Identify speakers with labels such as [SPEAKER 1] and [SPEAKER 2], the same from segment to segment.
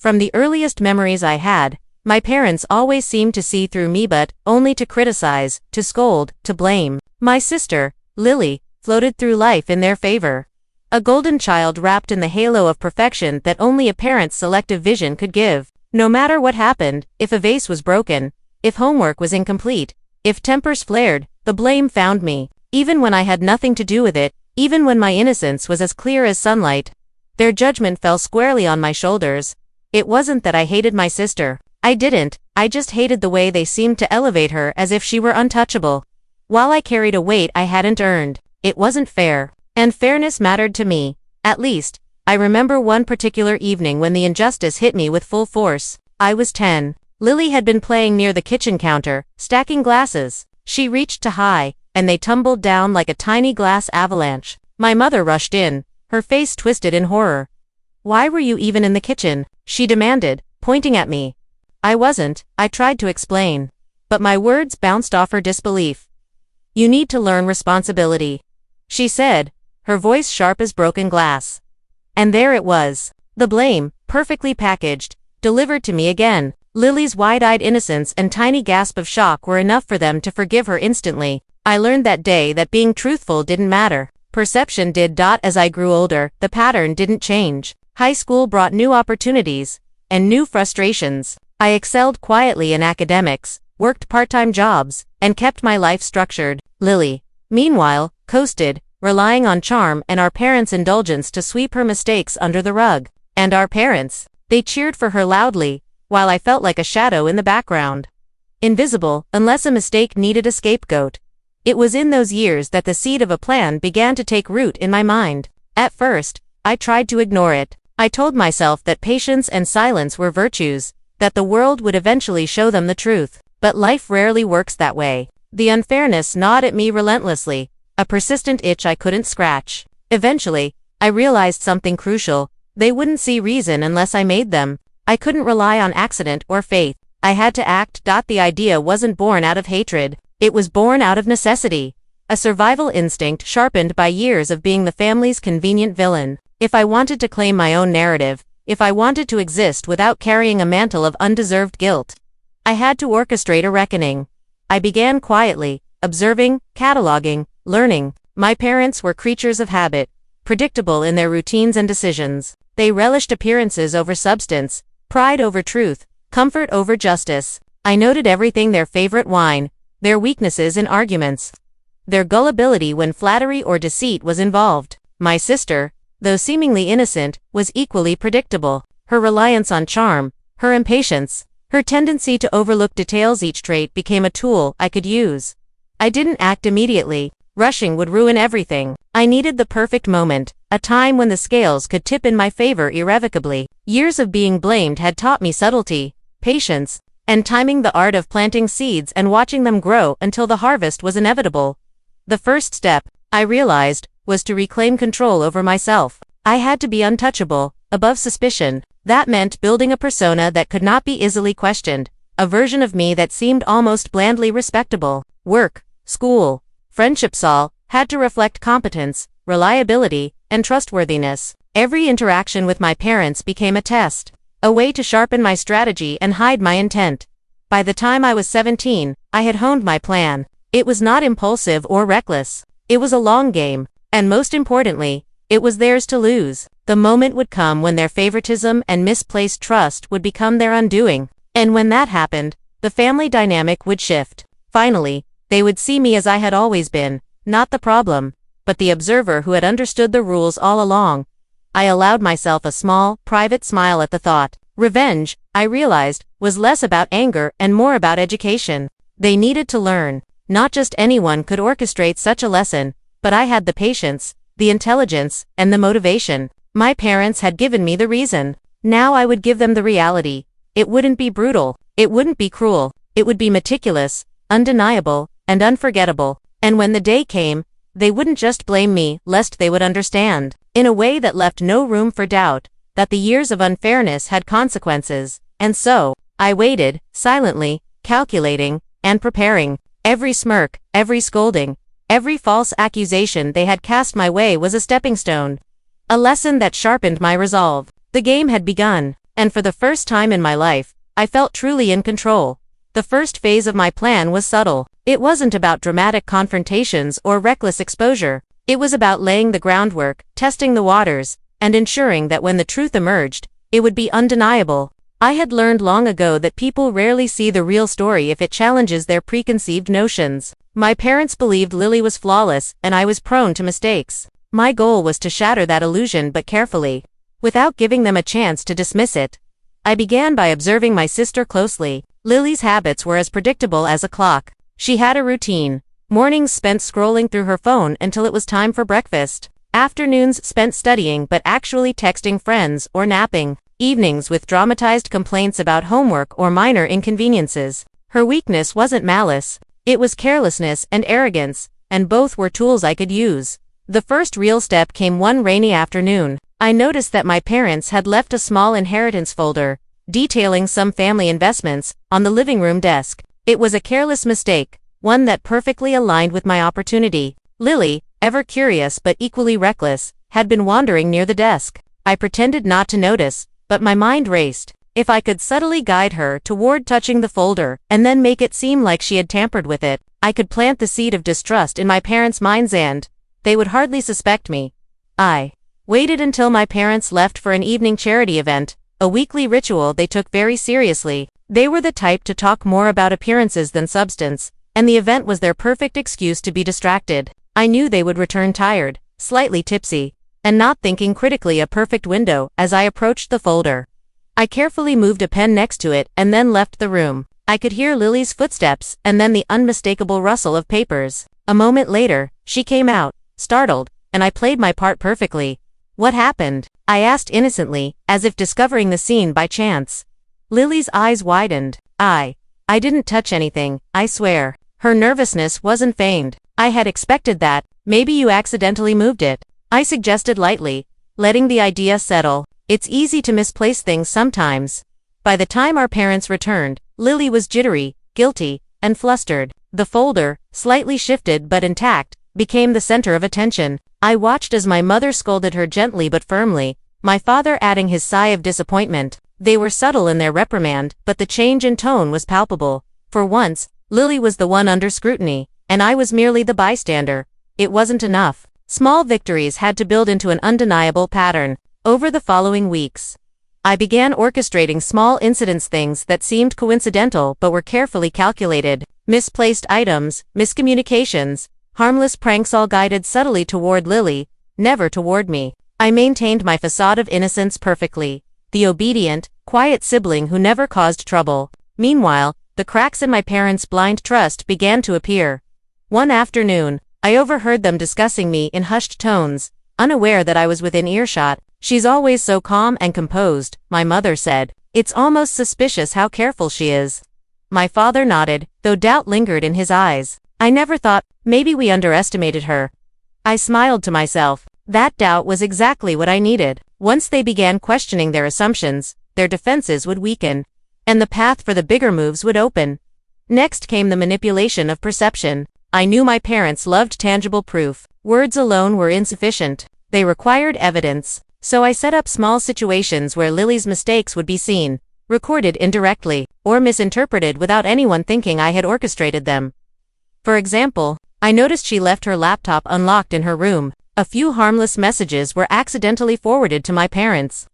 [SPEAKER 1] From the earliest memories I had, my parents always seemed to see through me but only to criticize, to scold, to blame. My sister, Lily, floated through life in their favor. A golden child wrapped in the halo of perfection that only a parent's selective vision could give. No matter what happened, if a vase was broken, if homework was incomplete, if tempers flared, the blame found me. Even when I had nothing to do with it, even when my innocence was as clear as sunlight, their judgment fell squarely on my shoulders. It wasn't that I hated my sister. I didn't, I just hated the way they seemed to elevate her as if she were untouchable. While I carried a weight I hadn't earned, it wasn't fair. And fairness mattered to me. At least, I remember one particular evening when the injustice hit me with full force. I was 10. Lily had been playing near the kitchen counter, stacking glasses. She reached too high, and they tumbled down like a tiny glass avalanche. My mother rushed in, her face twisted in horror. "Why were you even in the kitchen?" she demanded, pointing at me. I wasn't, I tried to explain. But my words bounced off her disbelief. "You need to learn responsibility," she said, her voice sharp as broken glass. And there it was. The blame, perfectly packaged, delivered to me again. Lily's wide-eyed innocence and tiny gasp of shock were enough for them to forgive her instantly. I learned that day that being truthful didn't matter. Perception did. As I grew older, the pattern didn't change. High school brought new opportunities and new frustrations. I excelled quietly in academics, worked part-time jobs, and kept my life structured. Lily, meanwhile, coasted, relying on charm and our parents' indulgence to sweep her mistakes under the rug. And our parents, they cheered for her loudly, while I felt like a shadow in the background. Invisible, unless a mistake needed a scapegoat. It was in those years that the seed of a plan began to take root in my mind. At first, I tried to ignore it. I told myself that patience and silence were virtues, that the world would eventually show them the truth. But life rarely works that way. The unfairness gnawed at me relentlessly, a persistent itch I couldn't scratch. Eventually, I realized something crucial. They wouldn't see reason unless I made them. I couldn't rely on accident or faith. I had to act. The idea wasn't born out of hatred. It was born out of necessity. A survival instinct sharpened by years of being the family's convenient villain. If I wanted to claim my own narrative, if I wanted to exist without carrying a mantle of undeserved guilt, I had to orchestrate a reckoning. I began quietly, observing, cataloging, learning. My parents were creatures of habit, predictable in their routines and decisions. They relished appearances over substance, pride over truth, comfort over justice. I noted everything: their favorite wine, their weaknesses in arguments, their gullibility when flattery or deceit was involved. My sister, though seemingly innocent, was equally predictable. Her reliance on charm, her impatience, her tendency to overlook details. Each trait became a tool I could use. I didn't act immediately. Rushing would ruin everything. I needed the perfect moment, a time when the scales could tip in my favor irrevocably. Years of being blamed had taught me subtlety, patience, and timing, the art of planting seeds and watching them grow until the harvest was inevitable. The first step, I realized, was to reclaim control over myself. I had to be untouchable, above suspicion. That meant building a persona that could not be easily questioned, a version of me that seemed almost blandly respectable. Work, school, friendships all had to reflect competence, reliability, and trustworthiness. Every interaction with my parents became a test, a way to sharpen my strategy and hide my intent. By the time I was 17, I had honed my plan. It was not impulsive or reckless. It was a long game, and most importantly, it was theirs to lose. The moment would come when their favoritism and misplaced trust would become their undoing. And when that happened, the family dynamic would shift. Finally, they would see me as I had always been, not the problem, but the observer who had understood the rules all along. I allowed myself a small, private smile at the thought. Revenge, I realized, was less about anger and more about education. They needed to learn. Not just anyone could orchestrate such a lesson, but I had the patience, the intelligence, and the motivation. My parents had given me the reason. Now I would give them the reality. It wouldn't be brutal. It wouldn't be cruel. It would be meticulous, undeniable, and unforgettable. And when the day came, they wouldn't just blame me, lest they would understand, in a way that left no room for doubt, that the years of unfairness had consequences. And so, I waited, silently, calculating, and preparing. Every smirk, every scolding, every false accusation they had cast my way was a stepping stone, a lesson that sharpened my resolve. The game had begun, And for the first time in my life, I felt truly in control. The first phase of my plan was subtle. It wasn't about dramatic confrontations or reckless exposure. It was about laying the groundwork, testing the waters, and ensuring that when the truth emerged, it would be undeniable. I had learned long ago that people rarely see the real story if it challenges their preconceived notions. My parents believed Lily was flawless, and I was prone to mistakes. My goal was to shatter that illusion, but carefully, without giving them a chance to dismiss it. I began by observing my sister closely. Lily's habits were as predictable as a clock. She had a routine. Mornings spent scrolling through her phone until it was time for breakfast. Afternoons spent studying but actually texting friends or napping. Evenings with dramatized complaints about homework or minor inconveniences. Her weakness wasn't malice. It was carelessness and arrogance, and both were tools I could use. The first real step came one rainy afternoon. I noticed that my parents had left a small inheritance folder, detailing some family investments, on the living room desk. It was a careless mistake, one that perfectly aligned with my opportunity. Lily, ever curious but equally reckless, had been wandering near the desk. I pretended not to notice, but my mind raced. If I could subtly guide her toward touching the folder, and then make it seem like she had tampered with it, I could plant the seed of distrust in my parents' minds and they would hardly suspect me. I waited until my parents left for an evening charity event, a weekly ritual they took very seriously. They were the type to talk more about appearances than substance, and the event was their perfect excuse to be distracted. I knew they would return tired, slightly tipsy, and not thinking critically, a perfect window as I approached the folder. I carefully moved a pen next to it and then left the room. I could hear Lily's footsteps and then the unmistakable rustle of papers. A moment later, she came out, startled, and I played my part perfectly. "What happened?" I asked innocently, as if discovering the scene by chance. Lily's eyes widened. I didn't touch anything, I swear." Her nervousness wasn't feigned. "I had expected that. Maybe you accidentally moved it," I suggested lightly, letting the idea settle. It's easy to misplace things sometimes. By the time our parents returned, Lily was jittery, guilty, and flustered. The folder, slightly shifted but intact, became the center of attention. I watched as my mother scolded her gently but firmly, my father adding his sigh of disappointment. They were subtle in their reprimand, but the change in tone was palpable. For once, Lily was the one under scrutiny, and I was merely the bystander. It wasn't enough. Small victories had to build into an undeniable pattern. Over the following weeks, I began orchestrating small incidents, things that seemed coincidental but were carefully calculated. Misplaced items, miscommunications, harmless pranks, all guided subtly toward Lily, never toward me. I maintained my facade of innocence perfectly, the obedient, quiet sibling who never caused trouble. Meanwhile, the cracks in my parents' blind trust began to appear. One afternoon, I overheard them discussing me in hushed tones, unaware that I was within earshot. "She's always so calm and composed," my mother said. "It's almost suspicious how careful she is." My father nodded, though doubt lingered in his eyes. "I never thought, maybe we underestimated her." I smiled to myself. That doubt was exactly what I needed. Once they began questioning their assumptions, their defenses would weaken, and the path for the bigger moves would open. Next came the manipulation of perception. I knew my parents loved tangible proof. Words alone were insufficient. They required evidence. So I set up small situations where Lily's mistakes would be seen, recorded indirectly, or misinterpreted without anyone thinking I had orchestrated them. For example, I noticed she left her laptop unlocked in her room. A few harmless messages were accidentally forwarded to my parents,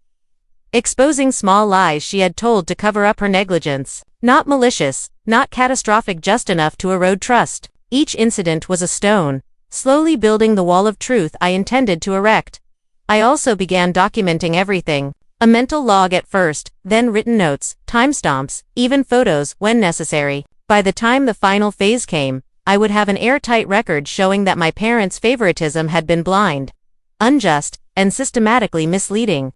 [SPEAKER 1] exposing small lies she had told to cover up her negligence. Not malicious, not catastrophic, just enough to erode trust. Each incident was a stone, slowly building the wall of truth I intended to erect. I also began documenting everything. A mental log at first, then written notes, timestamps, even photos when necessary. By the time the final phase came, I would have an airtight record showing that my parents' favoritism had been blind, unjust, and systematically misleading.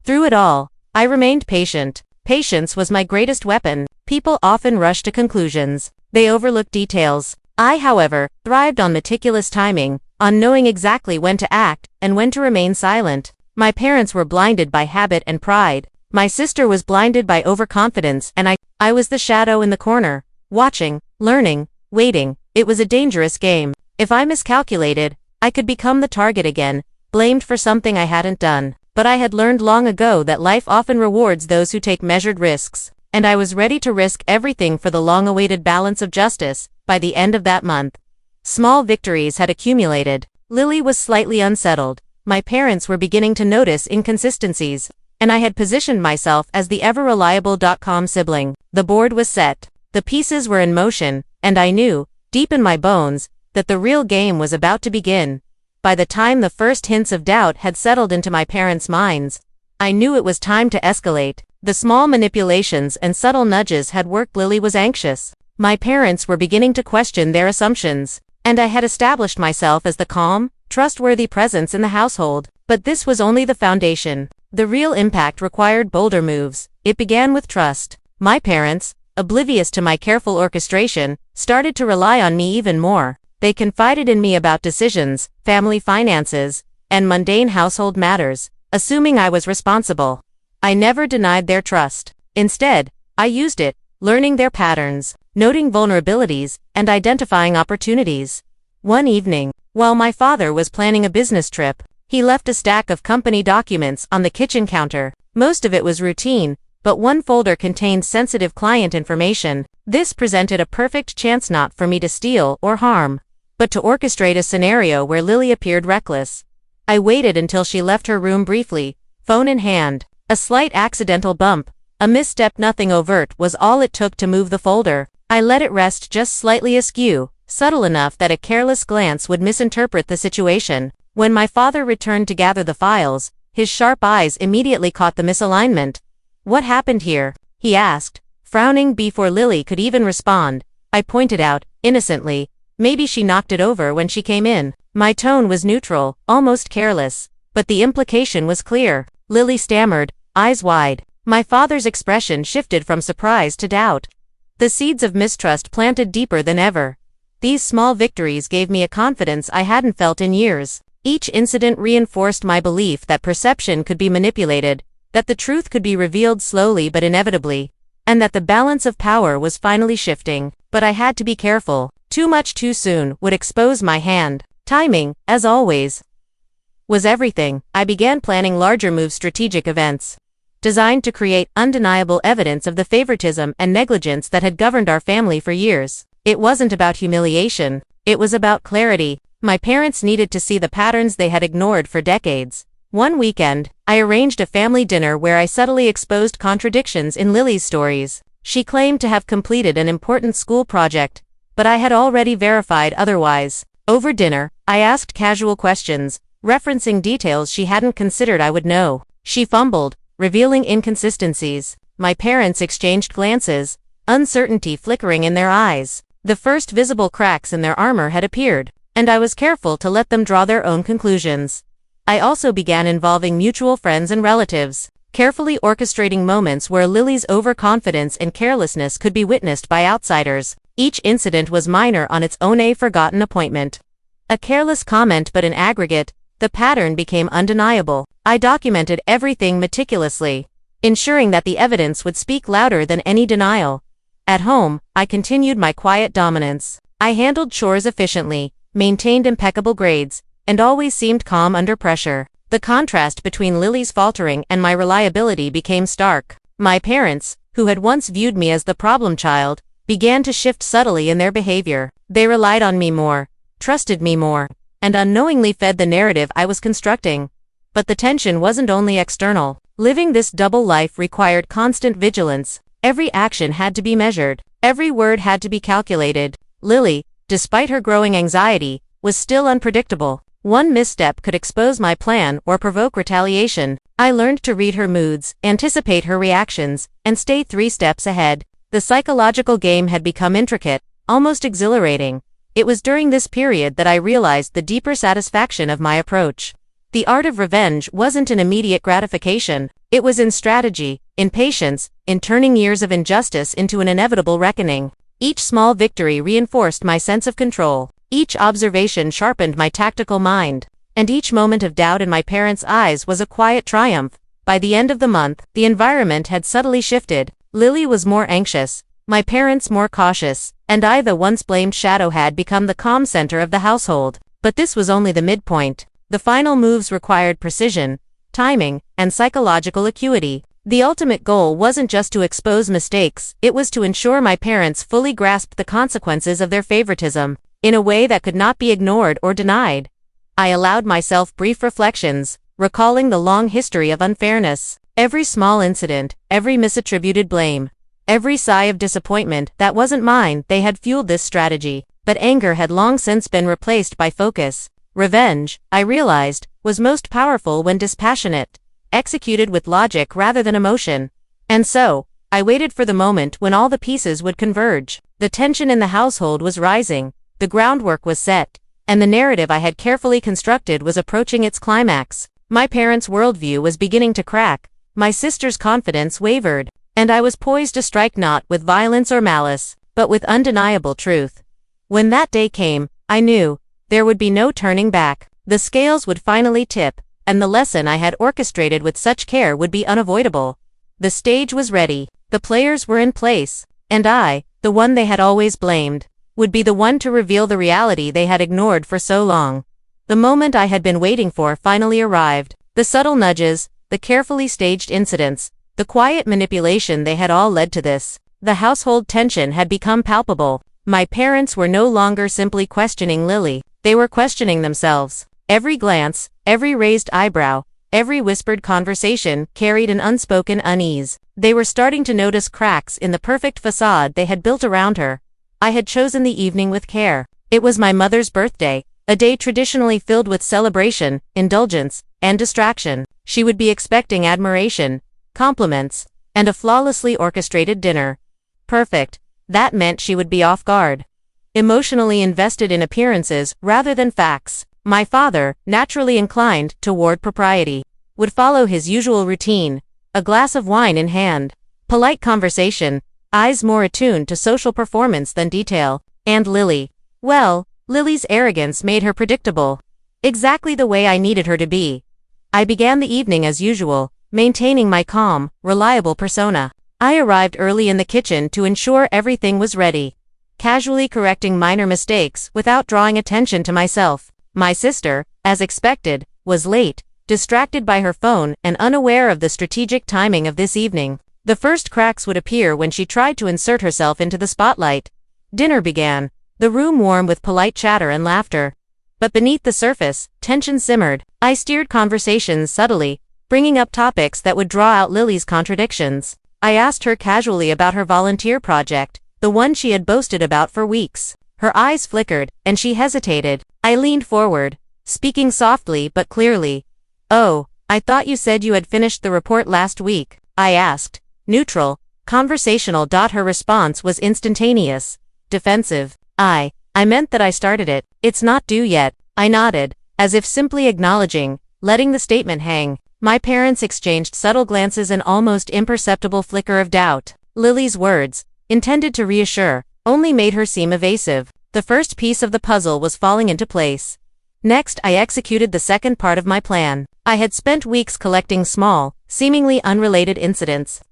[SPEAKER 1] Through it all, I remained patient. Patience was my greatest weapon. People often rush to conclusions. They overlook details. I, however, thrived on meticulous timing, on knowing exactly when to act and when to remain silent. My parents were blinded by habit and pride. My sister was blinded by overconfidence, and I was the shadow in the corner, watching, learning, waiting. It was a dangerous game. If I miscalculated, I could become the target again, blamed for something I hadn't done. But I had learned long ago that life often rewards those who take measured risks, and I was ready to risk everything for the long-awaited balance of justice. By the end of that month, small victories had accumulated. Lily was slightly unsettled. My parents were beginning to notice inconsistencies, and I had positioned myself as the ever-reliable .com sibling. The board was set. The pieces were in motion, and I knew, deep in my bones, that the real game was about to begin. By the time the first hints of doubt had settled into my parents' minds, I knew it was time to escalate. The small manipulations and subtle nudges had worked. Lily was anxious. My parents were beginning to question their assumptions, and I had established myself as the calm, trustworthy presence in the household. But this was only the foundation. The real impact required bolder moves. It began with trust. My parents, oblivious to my careful orchestration, started to rely on me even more. They confided in me about decisions, family finances, and mundane household matters, assuming I was responsible. I never denied their trust. Instead, I used it, learning their patterns, noting vulnerabilities, and identifying opportunities. One evening, while my father was planning a business trip, he left a stack of company documents on the kitchen counter. Most of it was routine, but one folder contained sensitive client information. This presented a perfect chance not for me to steal or harm, but to orchestrate a scenario where Lily appeared reckless. I waited until she left her room briefly, phone in hand. A slight accidental bump, a misstep, nothing overt, was all it took to move the folder. I let it rest just slightly askew, subtle enough that a careless glance would misinterpret the situation. When my father returned to gather the files, his sharp eyes immediately caught the misalignment. "What happened here?" he asked, frowning before Lily could even respond. I pointed out, innocently, maybe she knocked it over when she came in. My tone was neutral, almost careless, but the implication was clear. Lily stammered, eyes wide. My father's expression shifted from surprise to doubt. The seeds of mistrust planted deeper than ever. These small victories gave me a confidence I hadn't felt in years. Each incident reinforced my belief that perception could be manipulated, that the truth could be revealed slowly but inevitably, and that the balance of power was finally shifting. But I had to be careful. Too much too soon would expose my hand. Timing, as always, was everything. I began planning larger moves, strategic events, designed to create undeniable evidence of the favoritism and negligence that had governed our family for years. It wasn't about humiliation, it was about clarity. My parents needed to see the patterns they had ignored for decades. One weekend, I arranged a family dinner where I subtly exposed contradictions in Lily's stories. She claimed to have completed an important school project, but I had already verified otherwise. Over dinner, I asked casual questions, referencing details she hadn't considered I would know. She fumbled, revealing inconsistencies. My parents exchanged glances, uncertainty flickering in their eyes. The first visible cracks in their armor had appeared, and I was careful to let them draw their own conclusions. I also began involving mutual friends and relatives, carefully orchestrating moments where Lily's overconfidence and carelessness could be witnessed by outsiders. Each incident was minor on its own, a forgotten appointment, a careless comment, but in aggregate, the pattern became undeniable. I documented everything meticulously, ensuring that the evidence would speak louder than any denial. At home, I continued my quiet dominance. I handled chores efficiently, maintained impeccable grades, and always seemed calm under pressure. The contrast between Lily's faltering and my reliability became stark. My parents, who had once viewed me as the problem child, began to shift subtly in their behavior. They relied on me more, trusted me more, and unknowingly fed the narrative I was constructing. But the tension wasn't only external. Living this double life required constant vigilance. Every action had to be measured. Every word had to be calculated. Lily, despite her growing anxiety, was still unpredictable. One misstep could expose my plan or provoke retaliation. I learned to read her moods, anticipate her reactions, and stay 3 steps ahead. The psychological game had become intricate, almost exhilarating. It was during this period that I realized the deeper satisfaction of my approach. The art of revenge wasn't an immediate gratification. It was in strategy, in patience, in turning years of injustice into an inevitable reckoning. Each small victory reinforced my sense of control. Each observation sharpened my tactical mind. And each moment of doubt in my parents' eyes was a quiet triumph. By the end of the month, the environment had subtly shifted. Lily was more anxious, my parents more cautious, and I, the once blamed shadow, had become the calm center of the household. But this was only the midpoint. The final moves required precision, timing, and psychological acuity. The ultimate goal wasn't just to expose mistakes, it was to ensure my parents fully grasped the consequences of their favoritism, in a way that could not be ignored or denied. I allowed myself brief reflections, recalling the long history of unfairness. Every small incident, every misattributed blame, every sigh of disappointment that wasn't mine, they had fueled this strategy. But anger had long since been replaced by focus. Revenge, I realized, was most powerful when dispassionate, executed with logic rather than emotion. And so, I waited for the moment when all the pieces would converge. The tension in the household was rising, the groundwork was set, and the narrative I had carefully constructed was approaching its climax. My parents' worldview was beginning to crack, my sister's confidence wavered, and I was poised to strike not with violence or malice, but with undeniable truth. When that day came, I knew there would be no turning back. The scales would finally tip, and the lesson I had orchestrated with such care would be unavoidable. The stage was ready, the players were in place, and I, the one they had always blamed, would be the one to reveal the reality they had ignored for so long. The moment I had been waiting for finally arrived. The subtle nudges, the carefully staged incidents, the quiet manipulation, they had all led to this. The household tension had become palpable. My parents were no longer simply questioning Lily, they were questioning themselves. Every glance, every raised eyebrow, every whispered conversation carried an unspoken unease. They were starting to notice cracks in the perfect facade they had built around her. I had chosen the evening with care. It was my mother's birthday, a day traditionally filled with celebration, indulgence, and distraction. She would be expecting admiration, compliments, and a flawlessly orchestrated dinner. Perfect. That meant she would be off guard, emotionally invested in appearances rather than facts. My father, naturally inclined toward propriety, would follow his usual routine, a glass of wine in hand, polite conversation, eyes more attuned to social performance than detail. And Lily, well, Lily's arrogance made her predictable, exactly the way I needed her to be. I began the evening as usual, maintaining my calm, reliable persona. I arrived early in the kitchen to ensure everything was ready, casually correcting minor mistakes without drawing attention to myself. My sister, as expected, was late, distracted by her phone and unaware of the strategic timing of this evening. The first cracks would appear when she tried to insert herself into the spotlight. Dinner began, the room warm with polite chatter and laughter. But beneath the surface, tension simmered. I steered conversations subtly, bringing up topics that would draw out Lily's contradictions. I asked her casually about her volunteer project, the one she had boasted about for weeks. Her eyes flickered, and she hesitated. I leaned forward, speaking softly but clearly. "Oh, I thought you said you had finished the report last week," I asked, neutral, conversational. Her response was instantaneous, defensive. I meant that I started it. It's not due yet." I nodded, as if simply acknowledging, letting the statement hang. My parents exchanged subtle glances, an almost imperceptible flicker of doubt. Lily's words, intended to reassure, only made her seem evasive. The first piece of the puzzle was falling into place. Next, I executed the second part of my plan. I had spent weeks collecting small, seemingly unrelated incidents,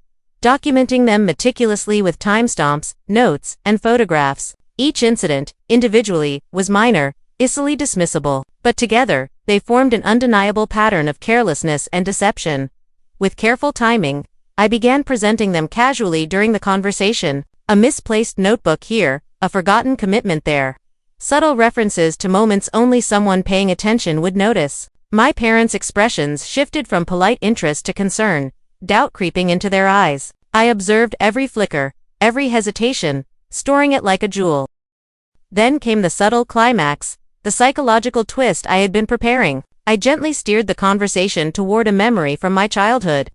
[SPEAKER 1] documenting them meticulously with timestamps, notes, and photographs. Each incident, individually, was minor, easily dismissible, but together, they formed an undeniable pattern of carelessness and deception. With careful timing, I began presenting them casually during the conversation, a misplaced notebook here, a forgotten commitment there. Subtle references to moments only someone paying attention would notice. My parents' expressions shifted from polite interest to concern, doubt creeping into their eyes. I observed every flicker, every hesitation, storing it like a jewel. Then came the subtle climax, the psychological twist I had been preparing. I gently steered the conversation toward a memory from my childhood,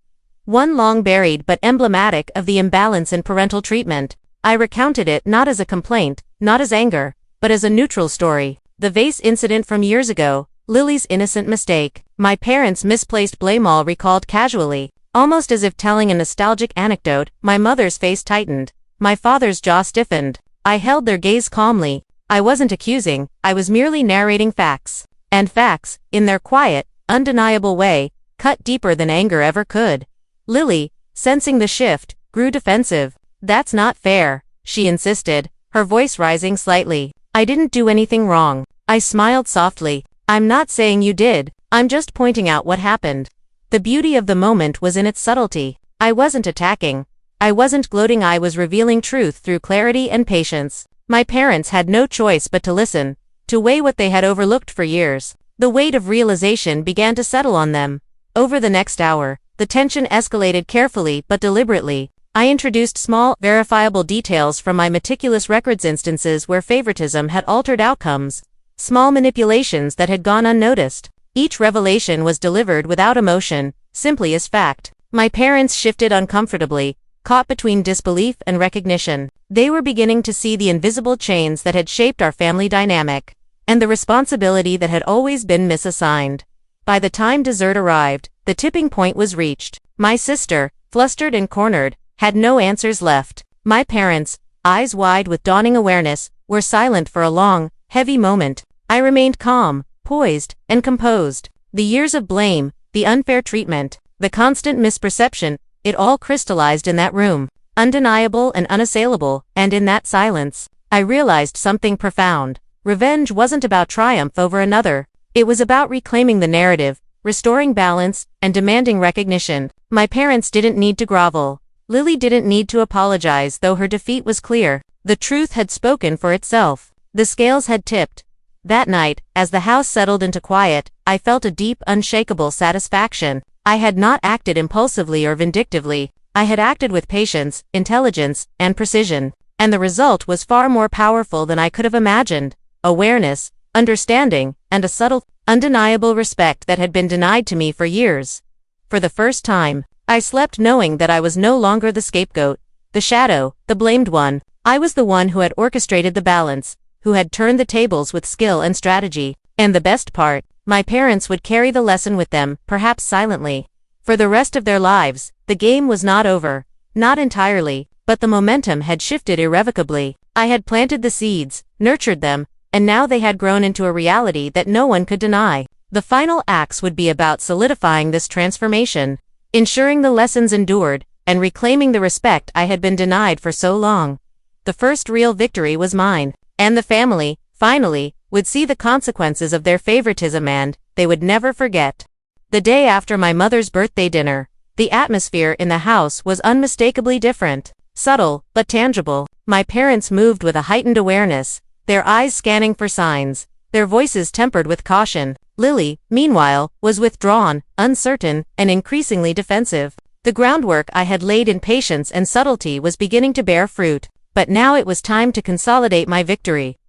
[SPEAKER 1] one long buried but emblematic of the imbalance in parental treatment. I recounted it not as a complaint, not as anger, but as a neutral story. The vase incident from years ago, Lily's innocent mistake, my parents' misplaced blame, all recalled casually, almost as if telling a nostalgic anecdote. My mother's face tightened, my father's jaw stiffened. I held their gaze calmly. I wasn't accusing, I was merely narrating facts. And facts, in their quiet, undeniable way, cut deeper than anger ever could. Lily, sensing the shift, grew defensive. "That's not fair," she insisted, her voice rising slightly. "I didn't do anything wrong." I smiled softly. "I'm not saying you did, I'm just pointing out what happened." The beauty of the moment was in its subtlety. I wasn't attacking. I wasn't gloating, I was revealing truth through clarity and patience. My parents had no choice but to listen, to weigh what they had overlooked for years. The weight of realization began to settle on them. Over the next hour, the tension escalated carefully but deliberately. I introduced small, verifiable details from my meticulous records, instances where favoritism had altered outcomes, small manipulations that had gone unnoticed. Each revelation was delivered without emotion, simply as fact. My parents shifted uncomfortably, caught between disbelief and recognition. They were beginning to see the invisible chains that had shaped our family dynamic, and the responsibility that had always been misassigned. By the time dessert arrived, the tipping point was reached. My sister, flustered and cornered, had no answers left. My parents, eyes wide with dawning awareness, were silent for a long, heavy moment. I remained calm, poised, and composed. The years of blame, the unfair treatment, the constant misperception, it all crystallized in that room, undeniable and unassailable, and in that silence, I realized something profound. Revenge wasn't about triumph over another. It was about reclaiming the narrative, restoring balance, and demanding recognition. My parents didn't need to grovel. Lily didn't need to apologize, though her defeat was clear. The truth had spoken for itself. The scales had tipped. That night, as the house settled into quiet, I felt a deep, unshakable satisfaction. I had not acted impulsively or vindictively. I had acted with patience, intelligence, and precision. And the result was far more powerful than I could have imagined. Awareness, understanding, and a subtle, undeniable respect that had been denied to me for years. For the first time, I slept knowing that I was no longer the scapegoat, the shadow, the blamed one. I was the one who had orchestrated the balance, who had turned the tables with skill and strategy. And the best part, my parents would carry the lesson with them, perhaps silently. For the rest of their lives, the game was not over. Not entirely, but the momentum had shifted irrevocably. I had planted the seeds, nurtured them, and now they had grown into a reality that no one could deny. The final acts would be about solidifying this transformation, ensuring the lessons endured, and reclaiming the respect I had been denied for so long. The first real victory was mine, and the family, finally, would see the consequences of their favoritism, and they would never forget. The day after my mother's birthday dinner, the atmosphere in the house was unmistakably different, subtle, but tangible. My parents moved with a heightened awareness, their eyes scanning for signs, their voices tempered with caution. Lily, meanwhile, was withdrawn, uncertain, and increasingly defensive. The groundwork I had laid in patience and subtlety was beginning to bear fruit, but now it was time to consolidate my victory.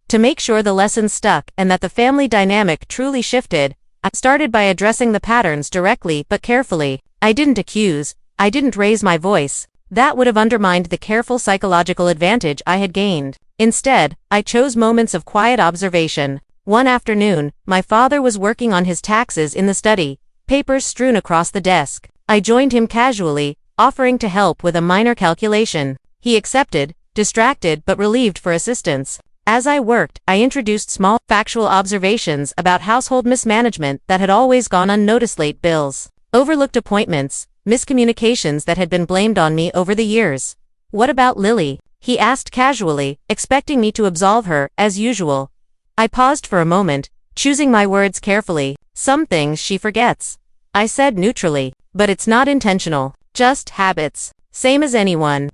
[SPEAKER 1] To make sure the lessons stuck and that the family dynamic truly shifted, I started by addressing the patterns directly but carefully. I didn't accuse, I didn't raise my voice. That would have undermined the careful psychological advantage I had gained. Instead, I chose moments of quiet observation. One afternoon, my father was working on his taxes in the study, papers strewn across the desk. I joined him casually, offering to help with a minor calculation. He accepted, distracted but relieved for assistance. As I worked, I introduced small, factual observations about household mismanagement that had always gone unnoticed: late bills, overlooked appointments, miscommunications that had been blamed on me over the years. "What about Lily?" he asked casually, expecting me to absolve her, as usual. I paused for a moment, choosing my words carefully. "Some things she forgets," I said neutrally. "But it's not intentional. Just habits. Same as anyone."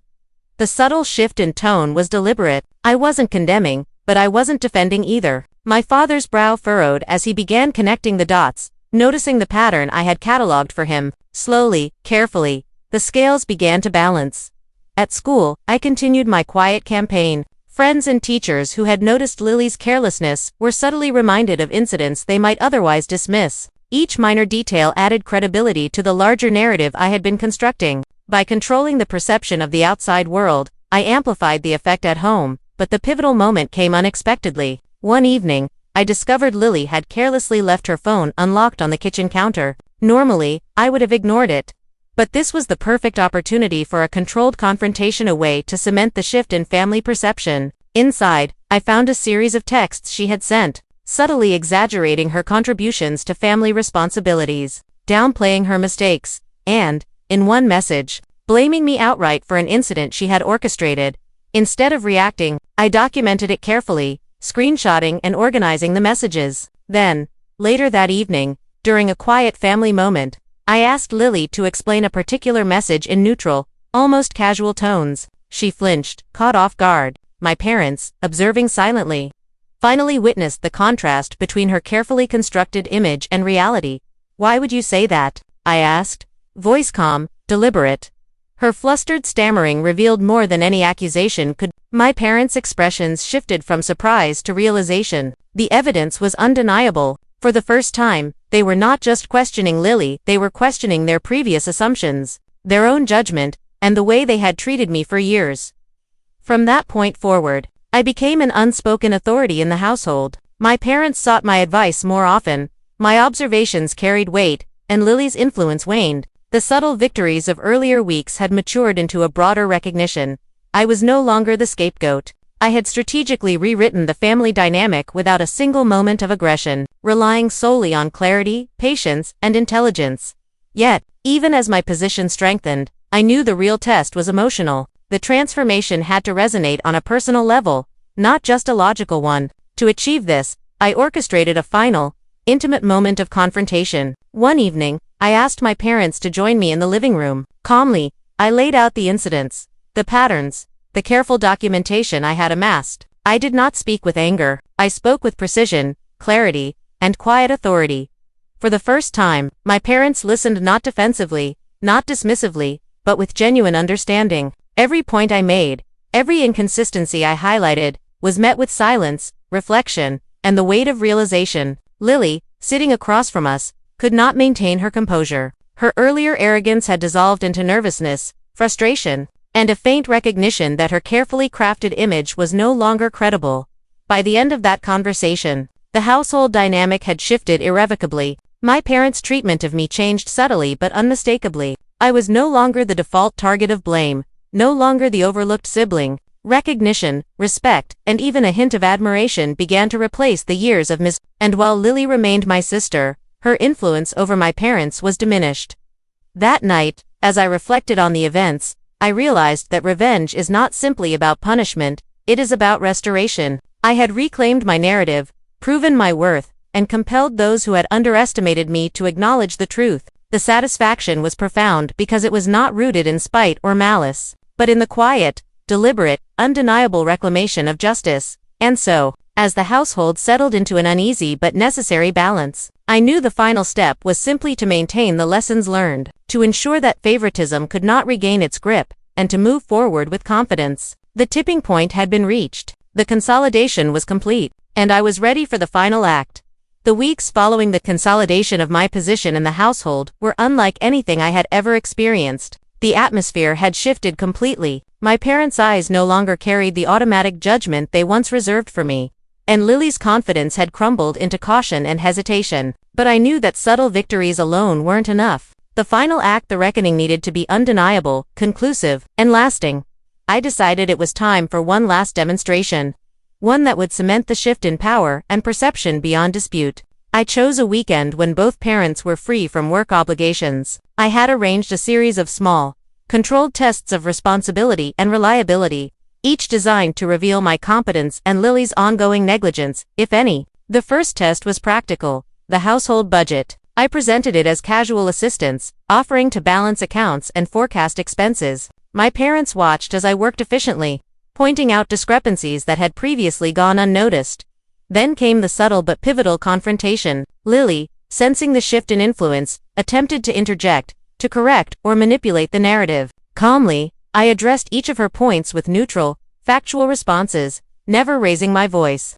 [SPEAKER 1] The subtle shift in tone was deliberate. I wasn't condemning, but I wasn't defending either. My father's brow furrowed as he began connecting the dots, noticing the pattern I had catalogued for him. Slowly, carefully, the scales began to balance. At school, I continued my quiet campaign. Friends and teachers who had noticed Lily's carelessness were subtly reminded of incidents they might otherwise dismiss. Each minor detail added credibility to the larger narrative I had been constructing. By controlling the perception of the outside world, I amplified the effect at home, but the pivotal moment came unexpectedly. One evening, I discovered Lily had carelessly left her phone unlocked on the kitchen counter. Normally, I would have ignored it. But this was the perfect opportunity for a controlled confrontation, a way to cement the shift in family perception. Inside, I found a series of texts she had sent, subtly exaggerating her contributions to family responsibilities, downplaying her mistakes, and, in one message, blaming me outright for an incident she had orchestrated. Instead of reacting, I documented it carefully, screenshotting and organizing the messages. Then, later that evening, during a quiet family moment, I asked Lily to explain a particular message in neutral, almost casual tones. She flinched, caught off guard. My parents, observing silently, finally witnessed the contrast between her carefully constructed image and reality. "Why would you say that?" I asked, voice calm, deliberate. Her flustered stammering revealed more than any accusation could. My parents' expressions shifted from surprise to realization. The evidence was undeniable. For the first time, they were not just questioning Lily, they were questioning their previous assumptions, their own judgment, and the way they had treated me for years. From that point forward, I became an unspoken authority in the household. My parents sought my advice more often, my observations carried weight, and Lily's influence waned. The subtle victories of earlier weeks had matured into a broader recognition. I was no longer the scapegoat. I had strategically rewritten the family dynamic without a single moment of aggression, relying solely on clarity, patience, and intelligence. Yet, even as my position strengthened, I knew the real test was emotional. The transformation had to resonate on a personal level, not just a logical one. To achieve this, I orchestrated a final, intimate moment of confrontation. One evening, I asked my parents to join me in the living room. Calmly, I laid out the incidents, the patterns, the careful documentation I had amassed. I did not speak with anger. I spoke with precision, clarity, and quiet authority. For the first time, my parents listened not defensively, not dismissively, but with genuine understanding. Every point I made, every inconsistency I highlighted, was met with silence, reflection, and the weight of realization. Lily, sitting across from us, could not maintain her composure. Her earlier arrogance had dissolved into nervousness, frustration, and a faint recognition that her carefully crafted image was no longer credible. By the end of that conversation, the household dynamic had shifted irrevocably. My parents' treatment of me changed subtly but unmistakably. I was no longer the default target of blame, no longer the overlooked sibling. Recognition, respect, and even a hint of admiration began to replace the years of And while Lily remained my sister, her influence over my parents was diminished. That night, as I reflected on the events, I realized that revenge is not simply about punishment, it is about restoration. I had reclaimed my narrative, proven my worth, and compelled those who had underestimated me to acknowledge the truth. The satisfaction was profound because it was not rooted in spite or malice, but in the quiet, deliberate, undeniable reclamation of justice. And so, as the household settled into an uneasy but necessary balance, I knew the final step was simply to maintain the lessons learned, to ensure that favoritism could not regain its grip, and to move forward with confidence. The tipping point had been reached, the consolidation was complete, and I was ready for the final act. The weeks following the consolidation of my position in the household were unlike anything I had ever experienced. The atmosphere had shifted completely. My parents' eyes no longer carried the automatic judgment they once reserved for me, and Lily's confidence had crumbled into caution and hesitation. But I knew that subtle victories alone weren't enough. The final act, the reckoning, needed to be undeniable, conclusive, and lasting. I decided it was time for one last demonstration, one that would cement the shift in power and perception beyond dispute. I chose a weekend when both parents were free from work obligations. I had arranged a series of small, controlled tests of responsibility and reliability, each designed to reveal my competence and Lily's ongoing negligence, if any. The first test was practical, the household budget. I presented it as casual assistance, offering to balance accounts and forecast expenses. My parents watched as I worked efficiently, pointing out discrepancies that had previously gone unnoticed. Then came the subtle but pivotal confrontation. Lily, sensing the shift in influence, attempted to interject, to correct or manipulate the narrative. Calmly, I addressed each of her points with neutral, factual responses, never raising my voice,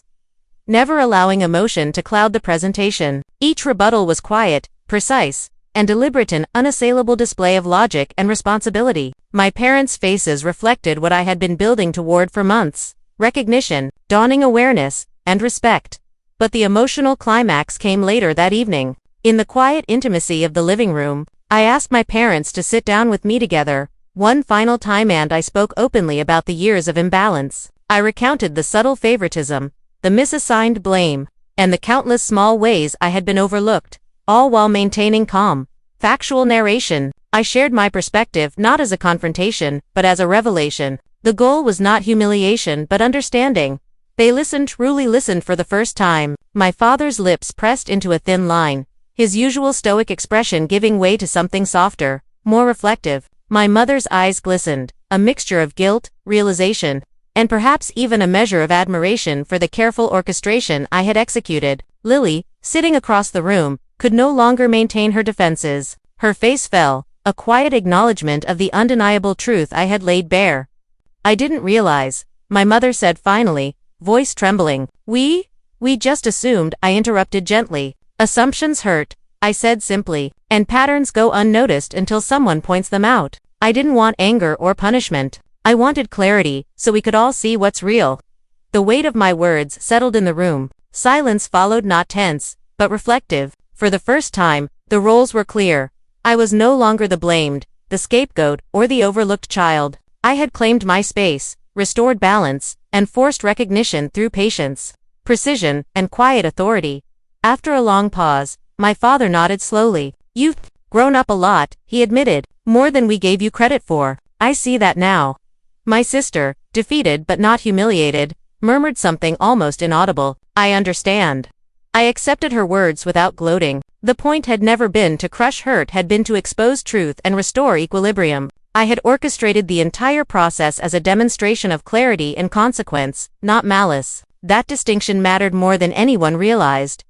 [SPEAKER 1] never allowing emotion to cloud the presentation. Each rebuttal was quiet, precise, and deliberate, an unassailable display of logic and responsibility. My parents' faces reflected what I had been building toward for months: recognition, dawning awareness, and respect. But the emotional climax came later that evening. In the quiet intimacy of the living room, I asked my parents to sit down with me together, one final time, and I spoke openly about the years of imbalance. I recounted the subtle favoritism, the misassigned blame, and the countless small ways I had been overlooked, all while maintaining calm, factual narration. I shared my perspective not as a confrontation, but as a revelation. The goal was not humiliation but understanding. They listened, truly listened for the first time. My father's lips pressed into a thin line, his usual stoic expression giving way to something softer, more reflective. My mother's eyes glistened, a mixture of guilt, realization, and perhaps even a measure of admiration for the careful orchestration I had executed. Lily, sitting across the room, could no longer maintain her defenses. Her face fell, a quiet acknowledgement of the undeniable truth I had laid bare. "I didn't realize," my mother said finally, voice trembling. We just assumed," I interrupted gently. "Assumptions hurt," I said simply, "and patterns go unnoticed until someone points them out." I didn't want anger or punishment. I wanted clarity, so we could all see what's real. The weight of my words settled in the room. Silence followed, not tense, but reflective. For the first time, the roles were clear. I was no longer the blamed, the scapegoat, or the overlooked child. I had claimed my space, restored balance, and forced recognition through patience, precision, and quiet authority. After a long pause, my father nodded slowly. "You've grown up a lot," he admitted. "More than we gave you credit for." "I see that now." My sister, defeated but not humiliated, murmured something almost inaudible. "I understand." I accepted her words without gloating. The point had never been to crush hurt, had been to expose truth and restore equilibrium. I had orchestrated the entire process as a demonstration of clarity and consequence, not malice. That distinction mattered more than anyone realized.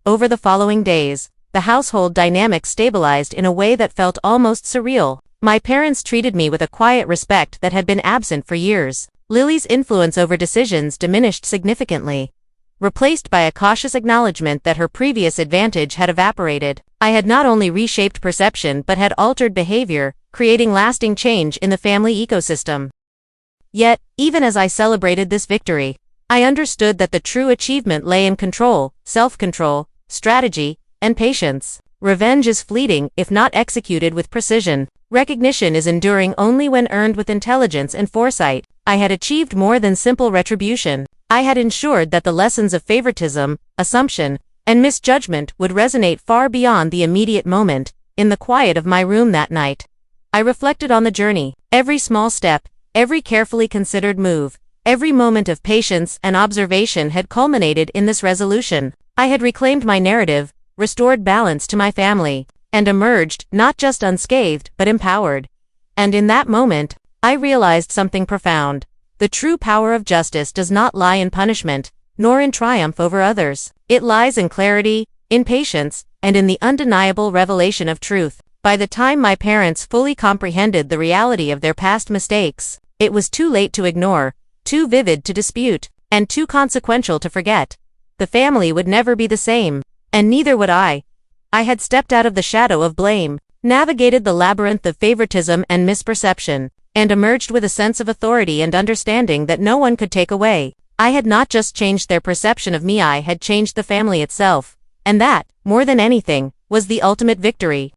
[SPEAKER 1] Over the following days, the household dynamic stabilized in a way that felt almost surreal. My parents treated me with a quiet respect that had been absent for years. Lily's influence over decisions diminished significantly, replaced by a cautious acknowledgement that her previous advantage had evaporated. I had not only reshaped perception but had altered behavior, creating lasting change in the family ecosystem. Yet, even as I celebrated this victory, I understood that the true achievement lay in control, self-control, strategy, and patience. Revenge is fleeting if not executed with precision. Recognition is enduring only when earned with intelligence and foresight. I had achieved more than simple retribution. I had ensured that the lessons of favoritism, assumption, and misjudgment would resonate far beyond the immediate moment. In the quiet of my room that night, I reflected on the journey. Every small step, every carefully considered move, every moment of patience and observation had culminated in this resolution. I had reclaimed my narrative, restored balance to my family, and emerged not just unscathed but empowered. And in that moment, I realized something profound. The true power of justice does not lie in punishment, nor in triumph over others. It lies in clarity, in patience, and in the undeniable revelation of truth. By the time my parents fully comprehended the reality of their past mistakes, it was too late to ignore, too vivid to dispute, and too consequential to forget. The family would never be the same, and neither would I. I had stepped out of the shadow of blame, navigated the labyrinth of favoritism and misperception, and emerged with a sense of authority and understanding that no one could take away. I had not just changed their perception of me, I had changed the family itself. And that, more than anything, was the ultimate victory.